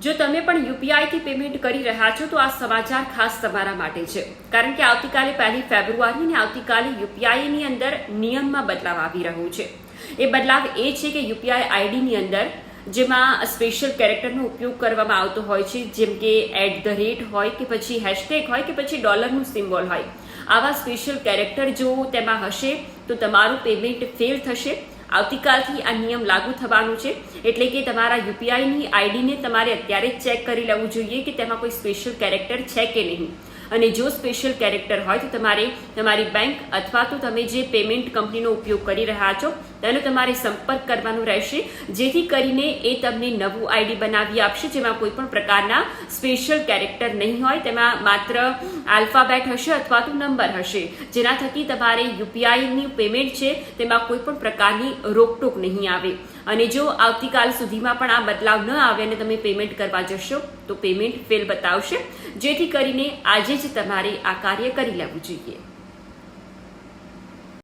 જો તમે પણ યુપીઆઈથી પેમેન્ટ કરી રહ્યા છો તો આ સમાચાર ખાસ તમારા માટે છે, કારણ કે આવતીકાલે 1 ફેબ્રુઆરી અને આવતીકાલે યુપીઆઈની અંદર નિયમમાં બદલાવ આવી રહ્યો છે. એ બદલાવ એ છે કે યુપીઆઈ આઈડીની અંદર જેમાં સ્પેશિયલ કેરેક્ટરનો ઉપયોગ કરવામાં આવતો હોય છે, જેમ કે @ હોય કે પછી હેશટેગ હોય કે પછી ડોલરનું સિમ્બોલ હોય, આવા સ્પેશિયલ કેરેક્ટર જો તેમાં હશે તો તમારું પેમેન્ટ ફેલ થશે. આવતીકાલથી આ નિયમ લાગુ થવાનું છે, એટલે કે તમારા યુપીઆઈની આઈડીને તમારે અત્યારે જ ચેક કરી લેવું જોઈએ કે તેમાં કોઈ સ્પેશિયલ કેરેક્ટર છે કે નહીં. અને જો સ્પેશિયલ કેરેક્ટર હોય તો તમારે તમારી બેંક અથવા તો તમે જે પેમેન્ટ કંપનીનો ઉપયોગ કરી રહ્યા છો તેનો તમારે સંપર્ક કરવાનો રહેશે, જેથી કરીને એ તમને નવું આઈડી બનાવી આપશે, જેમાં કોઈ પણ પ્રકારના સ્પેશિયલ કેરેક્ટર નહીં હોય, તેમાં માત્ર આલ્ફાબેટ હશે અથવા તો નંબર હશે, જેના થકી તમારે યુપીઆઈની પેમેન્ટ છે તેમાં કોઈ પણ પ્રકારની રોકટોક નહીં આવે. અને જો આવતીકાલ સુધીમાં પણ આ બદલાવ ન આવે અને તમે પેમેન્ટ કરવા જશો તો પેમેન્ટ ફેલ બતાવશે, જેથી કરીને આજે જ તમારે આ કાર્ય કરી લેવું જોઈએ.